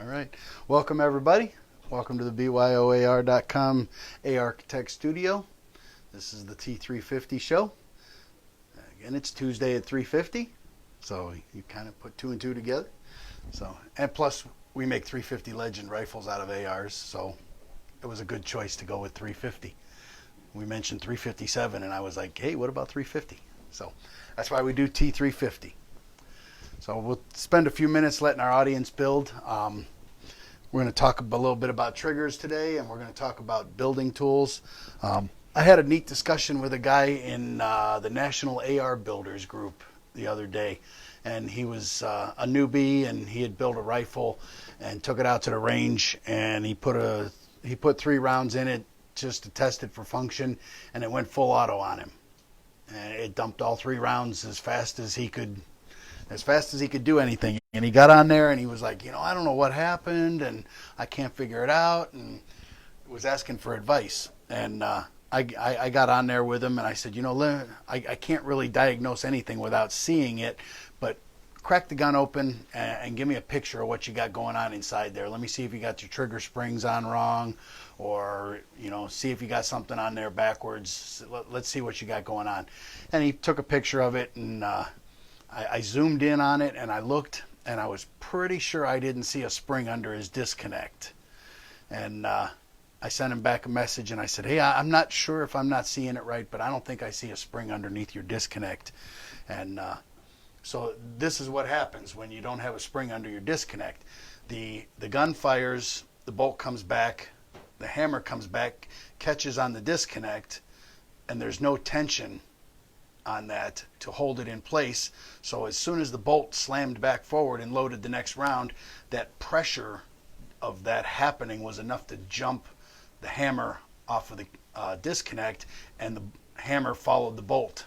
All right. Welcome, everybody. Welcome to the BYOAR.com Architect Studio. This is the T350 Show. Again, it's Tuesday at 350, so you kind of put two and two together. And plus, we make 350 Legend rifles out of ARs, so it was a good choice to go with 350. We mentioned 357, and I was like, hey, what about 350? So that's why we do T350. So we'll spend a few minutes letting our audience build. We're going to talk a little bit about triggers today, and we're going to talk about building tools. I had a neat discussion with a guy in the National AR Builders group the other day, and he was a newbie, and he had built a rifle and took it out to the range, and he put 3 rounds in it just to test it for function, and it went full auto on him. And it dumped all 3 rounds as fast as he could do anything. And he got on there and he was like, I don't know what happened and I can't figure it out, and was asking for advice. And I got on there with him and I said, I can't really diagnose anything without seeing it, but crack the gun open and give me a picture of what you got going on inside there. Let me see if you got your trigger springs on wrong, or see if you got something on there backwards. Let's see what you got going on. And he took a picture of it, and I zoomed in on it and I looked, and I was pretty sure I didn't see a spring under his disconnect. And I sent him back a message and I said, hey, I'm not sure if I'm not seeing it right, but I don't think I see a spring underneath your disconnect. And so this is what happens when you don't have a spring under your disconnect. The gun fires, the bolt comes back, the hammer comes back, catches on the disconnect, and there's no tension on that to hold it in place. So as soon as the bolt slammed back forward and loaded the next round, that pressure of that happening was enough to jump the hammer off of the disconnect, and the hammer followed the bolt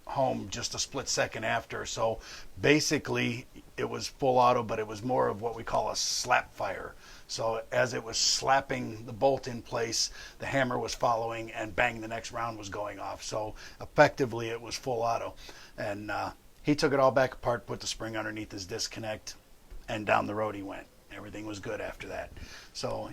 home just a split second after. So basically it was full auto, but it was more of what we call a slap fire. So as it was slapping the bolt in place, the hammer was following, and bang, the next round was going off. So effectively it was full auto. And he took it all back apart, put the spring underneath his disconnect, and down the road he went. Everything was good after that. So,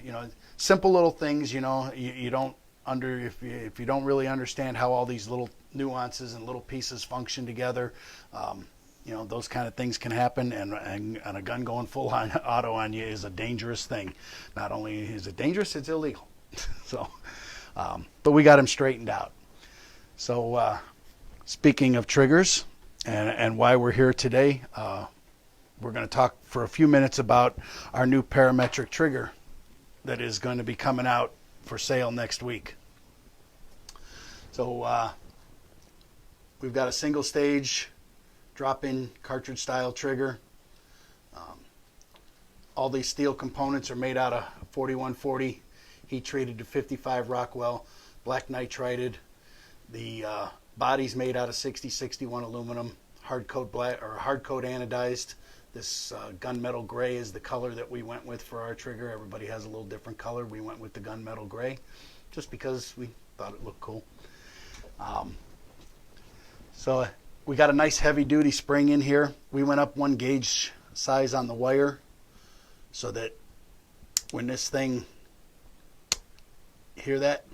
simple little things, you don't if you don't really understand how all these little nuances and little pieces function together, those kind of things can happen, and a gun going full on auto on you is a dangerous thing. Not only is it dangerous, it's illegal. So, but we got him straightened out. So, speaking of triggers and why we're here today, we're going to talk for a few minutes about our new parametric trigger that is going to be coming out for sale next week. So we've got a single stage drop-in cartridge style trigger. All these steel components are made out of 4140 heat treated to 55 Rockwell, black nitrided. The body's made out of 6061 aluminum, hard coat black or hard coat anodized. This gunmetal gray is the color that we went with for our trigger. Everybody has a little different color. We went with the gunmetal gray just because we thought it looked cool. So we got a nice heavy duty spring in here. We went up 1 gauge size on the wire so that when this thing, hear that?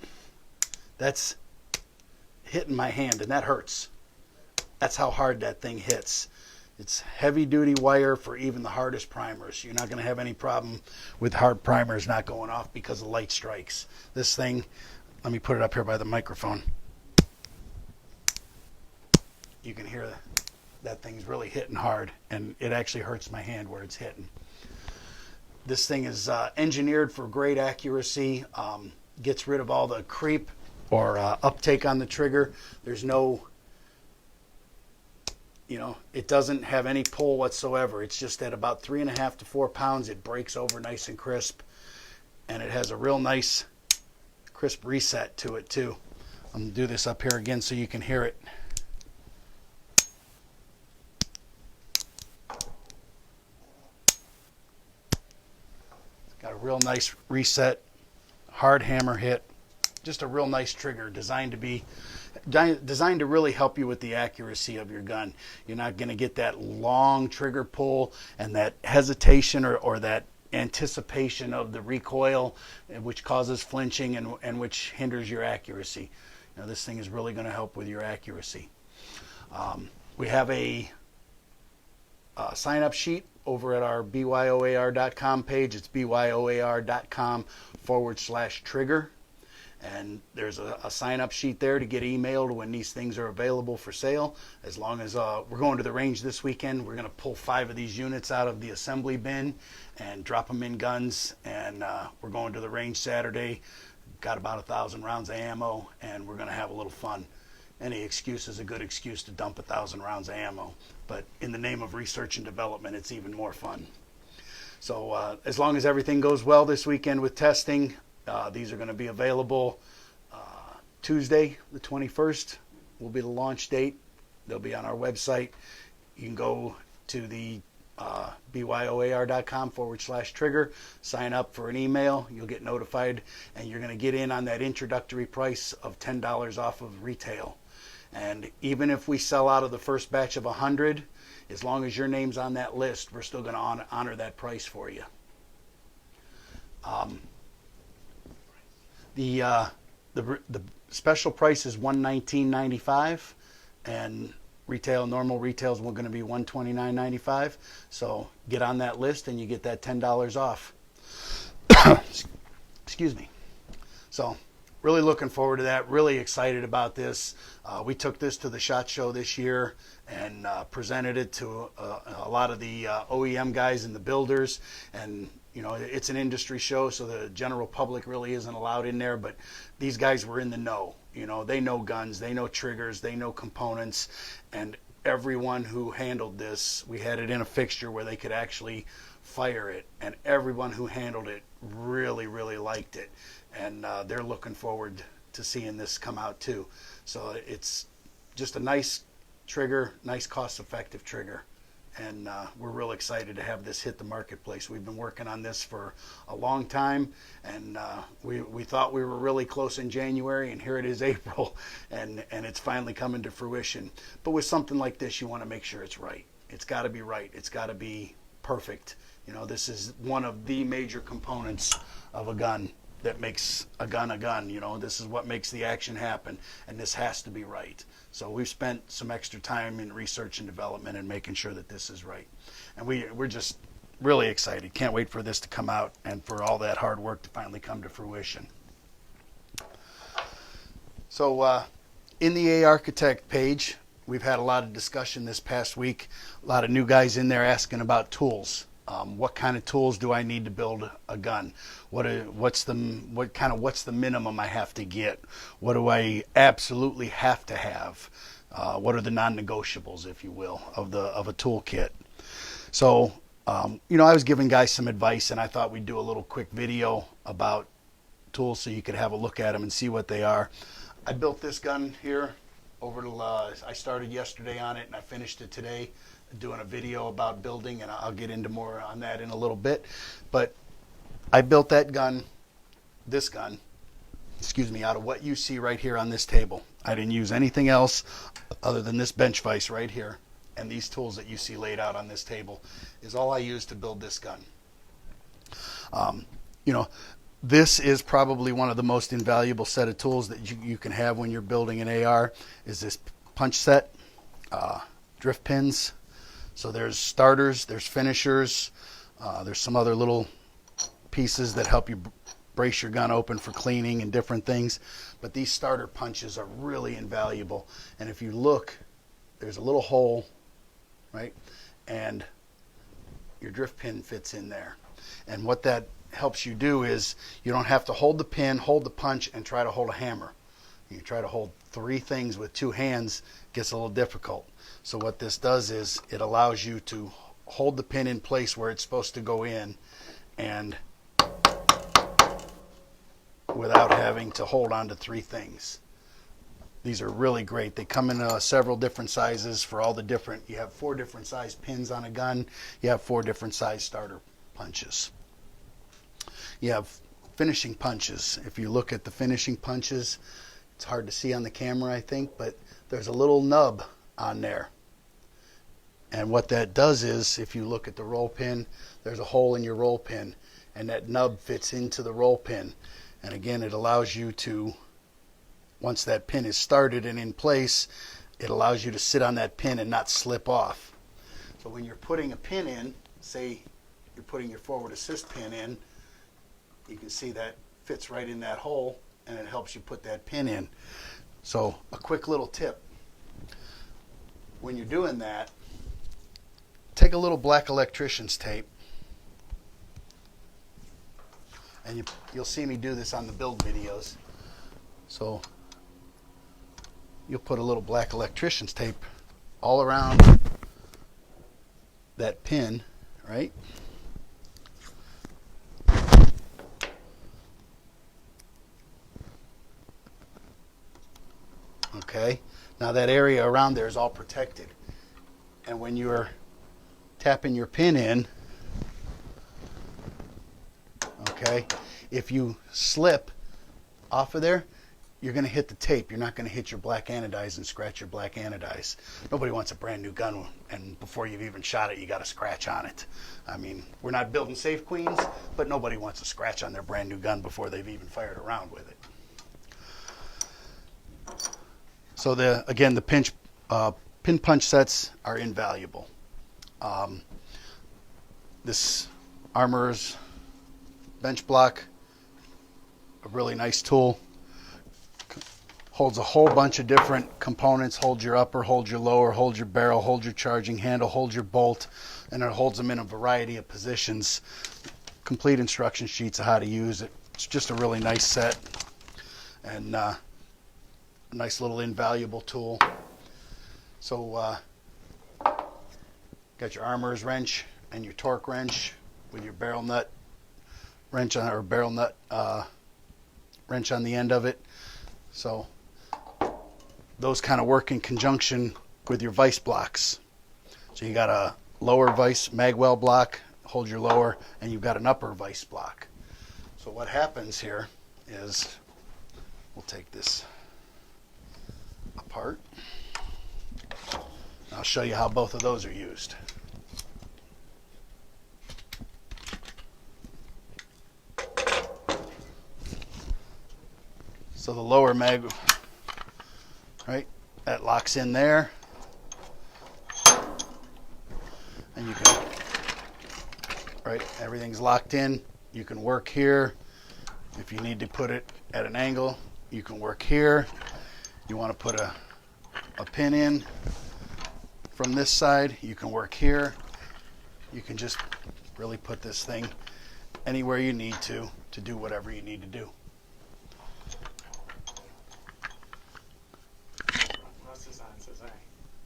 That's hitting my hand, and that hurts. That's how hard that thing hits. It's heavy duty wire for even the hardest primers. You're not going to have any problem with hard primers not going off because of light strikes. This thing, let me put it up here by the microphone. You can hear that thing's really hitting hard, and it actually hurts my hand where it's hitting. This thing is engineered for great accuracy, gets rid of all the creep or uptake on the trigger. There's no, it doesn't have any pull whatsoever. It's just at about 3.5 to 4 pounds, it breaks over nice and crisp, and it has a real nice crisp reset to it too. I'm going to do this up here again so you can hear it. Got a real nice reset, hard hammer hit, just a real nice trigger designed to really help you with the accuracy of your gun. You're not going to get that long trigger pull and that hesitation or that anticipation of the recoil, which causes flinching and which hinders your accuracy. You know, this thing is really going to help with your accuracy. We have a sign-up sheet over at our BYOAR.com page. It's BYOAR.com/trigger. And there's a sign-up sheet there to get emailed when these things are available for sale. As long as we're going to the range this weekend, we're going to pull 5 of these units out of the assembly bin and drop them in guns. And we're going to the range Saturday. Got about 1,000 rounds of ammo, and we're going to have a little fun. Any excuse is a good excuse to dump 1,000 rounds of ammo. But in the name of research and development, it's even more fun. So as long as everything goes well this weekend with testing, these are going to be available Tuesday, the 21st, will be the launch date. They'll be on our website. You can go to the BYOAR.com/trigger, sign up for an email. You'll get notified, and you're going to get in on that introductory price of $10 off of retail. And even if we sell out of the first batch of 100, as long as your name's on that list, we're still going to honor that price for you. The special price is $119.95, and normal retail is going to be $129.95. So get on that list and you get that $10 off. Excuse me. So really looking forward to that. Really excited about this. We took this to the SHOT Show this year and presented it to a lot of the OEM guys and the builders. And you know, it's an industry show, so the general public really isn't allowed in there, but these guys were in the know. You know, they know guns, they know triggers, they know components, and everyone who handled this, we had it in a fixture where they could actually fire it, and everyone who handled it really, really liked it. And they're looking forward to seeing this come out too. So it's just a nice trigger, nice cost-effective trigger. And we're real excited to have this hit the marketplace. We've been working on this for a long time, and we thought we were really close in January, and here it is April, and it's finally coming to fruition. But with something like this, you want to make sure it's right. It's got to be right. It's got to be perfect. You know, this is one of the major components of a gun that makes a gun a gun. You know, this is what makes the action happen, and this has to be right. So we've spent some extra time in research and development and making sure that this is right. And we're just really excited. Can't wait for this to come out and for all that hard work to finally come to fruition. So in the A Architect page, we've had a lot of discussion this past week. A lot of new guys in there asking about tools. What kind of tools do I need to build a gun? What's the minimum I have to get? What do I absolutely have to have? What are the non-negotiables, if you will, of a toolkit? So, you know, I was giving guys some advice, and I thought we'd do a little quick video about tools so you could have a look at them and see what they are. I built this gun here I started yesterday on it, and I finished it today, doing a video about building, and I'll get into more on that in a little bit. But I built that gun, this gun, out of what you see right here on this table. I didn't use anything else other than this bench vise right here, and these tools that you see laid out on this table is all I used to build this gun. You know, this is probably one of the most invaluable set of tools that you can have when you're building an AR, is this punch set, drift pins. So there's starters, there's finishers, there's some other little pieces that help you brace your gun open for cleaning and different things. But these starter punches are really invaluable. And if you look, there's a little hole, right? And your drift pin fits in there. And what that helps you do is you don't have to hold the pin, hold the punch, and try to hold a hammer. You try to hold 3 things with 2 hands, it gets a little difficult. So what this does is it allows you to hold the pin in place where it's supposed to go in, and without having to hold on to 3 things. These are really great. They come in several different sizes for all the different, you have 4 different size pins on a gun, you have 4 different size starter punches. You have finishing punches. If you look at the finishing punches, it's hard to see on the camera, I think, but there's a little nub on there. And what that does is, if you look at the roll pin, there's a hole in your roll pin, and that nub fits into the roll pin. And again, it allows you to, once that pin is started and in place, it allows you to sit on that pin and not slip off. So when you're putting a pin in, say you're putting your forward assist pin in, you can see that fits right in that hole, and it helps you put that pin in. So a quick little tip. When you're doing that, take a little black electrician's tape, and you'll see me do this on the build videos. So you'll put a little black electrician's tape all around that pin, right? Okay, now that area around there is all protected. And when you're tapping your pin in, okay, if you slip off of there, you're going to hit the tape. You're not going to hit your black anodize and scratch your black anodize. Nobody wants a brand new gun, and before you've even shot it, you got a scratch on it. I mean, we're not building safe queens, but nobody wants a scratch on their brand new gun before they've even fired a round with it. So again, the pin punch sets are invaluable. This Armorer's bench block, a really nice tool. Holds a whole bunch of different components. Holds your upper, holds your lower, holds your barrel, holds your charging handle, holds your bolt, and it holds them in a variety of positions. Complete instruction sheets of how to use it. It's just a really nice set, and a nice little invaluable tool. So got your Armorer's wrench and your torque wrench with your barrel nut wrench on, or barrel nut wrench on the end of it. So those kind of work in conjunction with your vise blocks. So you got a lower vise magwell block, hold your lower, and you've got an upper vise block. So what happens here is, we'll take this apart. I'll show you how both of those are used. So the lower mag, right, that locks in there, and you can, right, everything's locked in. You can work here. If you need to put it at an angle, you can work here. You want to put a pin in from this side, you can work here. You can just really put this thing anywhere you need to do whatever you need to do. Russ is on, says hi.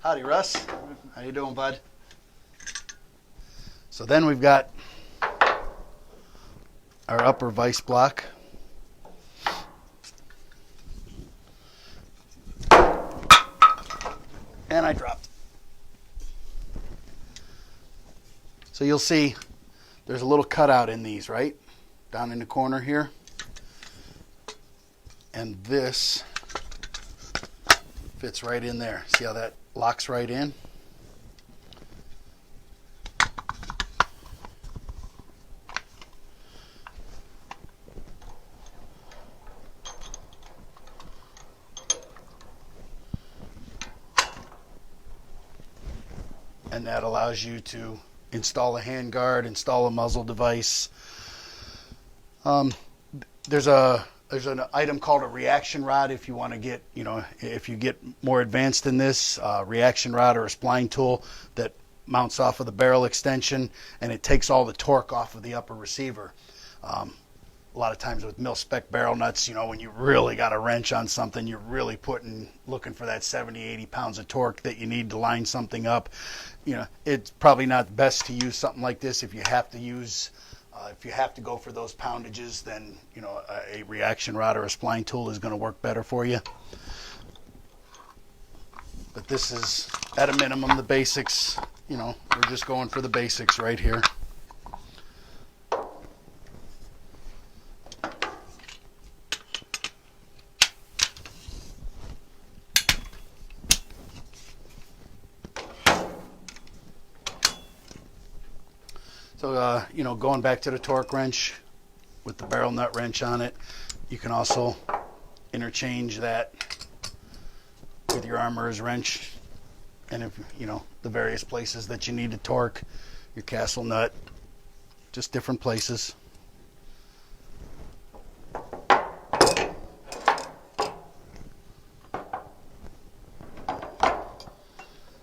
Howdy, Russ. How you doing, bud? So then we've got our upper vise block. And I dropped. So you'll see there's a little cutout in these, right? Down in the corner here. And this fits right in there. See how that locks right in? And that allows you to install a handguard, install a muzzle device. There's an item called a reaction rod if you want to get, if you get more advanced in this, reaction rod or a spline tool that mounts off of the barrel extension, and it takes all the torque off of the upper receiver. A lot of times with mil-spec barrel nuts, when you really got a wrench on something, you're really looking for that 70, 80 pounds of torque that you need to line something up. It's probably not best to use something like this. If you have to go for those poundages, then a reaction rod or a spline tool is going to work better for you. But this is at a minimum the basics. We're just going for the basics right here. So, going back to the torque wrench with the barrel nut wrench on it, you can also interchange that with your armorer's wrench, and if the various places that you need to torque your castle nut, just different places.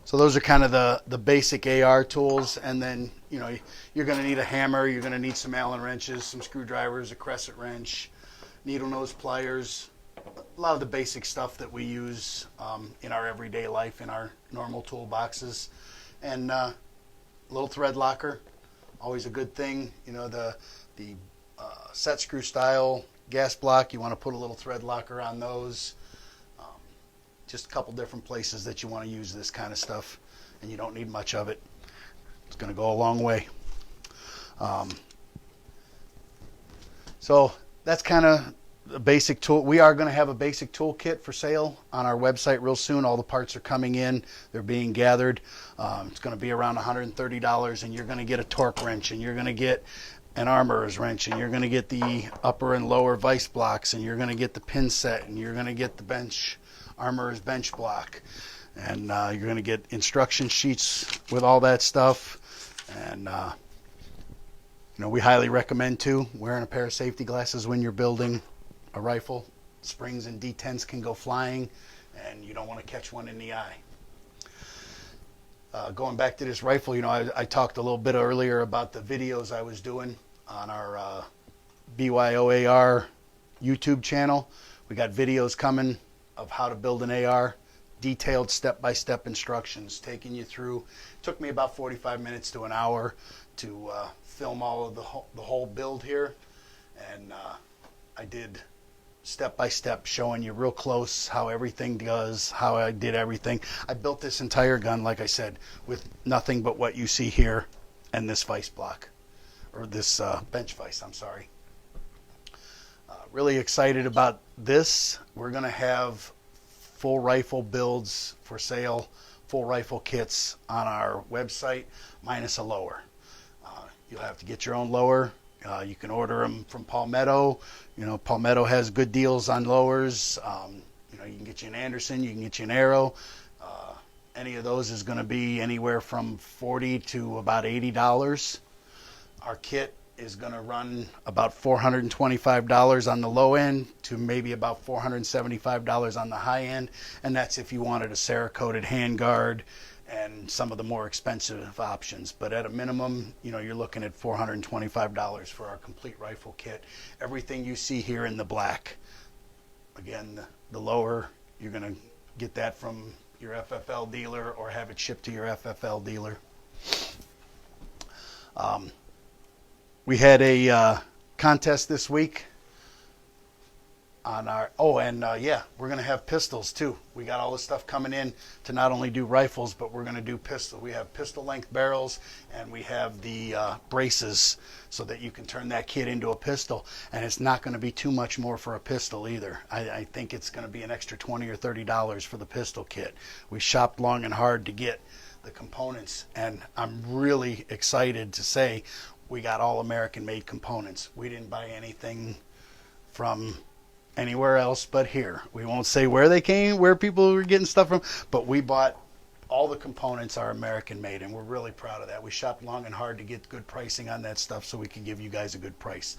So those are kind of the basic AR tools, and then you're going to need a hammer, you're going to need some Allen wrenches, some screwdrivers, a crescent wrench, needle nose pliers, a lot of the basic stuff that we use in our everyday life, in our normal toolboxes, and a little thread locker, always a good thing. The set screw style gas block, you want to put a little thread locker on those. Just a couple different places that you want to use this kind of stuff, and you don't need much of it. It's going to go a long way. So that's kind of the basic tool. We are going to have a basic toolkit for sale on our website real soon. All the parts are coming in. They're being gathered. It's going to be around $130, and you're going to get a torque wrench, and you're going to get an armorer's wrench, and you're going to get the upper and lower vise blocks, and you're going to get the pin set, and you're going to get the armorer's bench block, and you're going to get instruction sheets with all that stuff. And we highly recommend too wearing a pair of safety glasses when you're building a rifle. Springs and detents can go flying, and you don't want to catch one in the eye. Going back to this rifle, I talked a little bit earlier about the videos I was doing on our BYOAR YouTube channel. We got videos coming of how to build an AR, detailed step-by-step instructions, taking you through. It took me about 45 minutes to an hour to film all of the whole build here, and I did step-by-step, showing you real close how everything does, how I did everything. I built this entire gun, like I said, with nothing but what you see here and this vise block, or this bench vise, I'm sorry. Really excited about this. We're going to have full rifle builds for sale, full rifle kits on our website, minus a lower. You'll have to get your own lower. You can order them from Palmetto. Palmetto has good deals on lowers. You can get you an Anderson, you can get you an Arrow. Any of those is going to be anywhere from $40 to about $80. Our kit is going to run about $425 on the low end to maybe about $475 on the high end, and that's if you wanted a Cerakoted handguard and some of the more expensive options. But at a minimum, you're looking at $425 for our complete rifle kit. Everything you see here in the black. Again, the lower, you're going to get that from your FFL dealer or have it shipped to your FFL dealer. We had a contest this week on our, we're going to have pistols too. We got all this stuff coming in to not only do rifles, but we're going to do pistol. We have pistol length barrels, and we have the braces so that you can turn that kit into a pistol. And it's not going to be too much more for a pistol either. I think it's going to be an extra $20 or $30 for the pistol kit. We shopped long and hard to get the components, and I'm really excited to say we got all American-made components. We didn't buy anything from anywhere else but here. We won't say where they came, where people were getting stuff from, but we bought all the components are American-made, and we're really proud of that. We shopped long and hard to get good pricing on that stuff so we can give you guys a good price.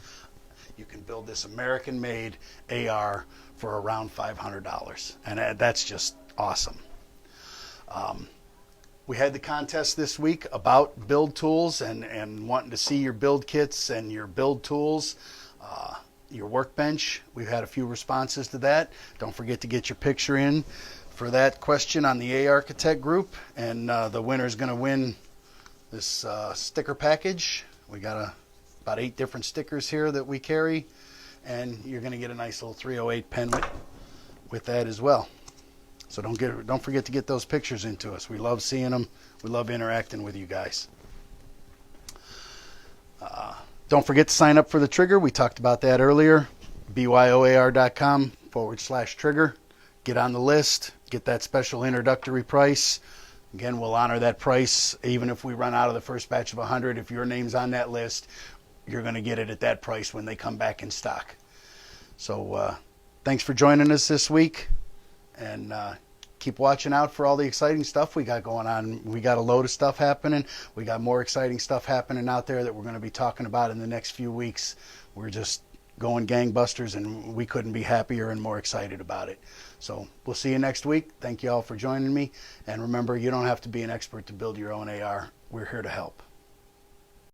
You can build this American-made AR for around $500, and that's just awesome. We had the contest this week about build tools and wanting to see your build kits and your build tools, your workbench. We've had a few responses to that. Don't forget to get your picture in for that question on the A Architect group, and the winner is going to win this sticker package. We got about 8 different stickers here that we carry, and you're going to get a nice little 308 pen with that as well. So don't forget to get those pictures into us. We love seeing them. We love interacting with you guys. Don't forget to sign up for the trigger. We talked about that earlier. BYOAR.com/trigger. Get on the list. Get that special introductory price. Again, we'll honor that price even if we run out of the first batch of 100. If your name's on that list, you're going to get it at that price when they come back in stock. So thanks for joining us this week, and keep watching out for all the exciting stuff we got going on. We got a load of stuff happening. We got more exciting stuff happening out there that we're going to be talking about in the next few weeks. We're just going gangbusters, and we couldn't be happier and more excited about it. So we'll see you next week. Thank you all for joining me. And remember, you don't have to be an expert to build your own AR. We're here to help.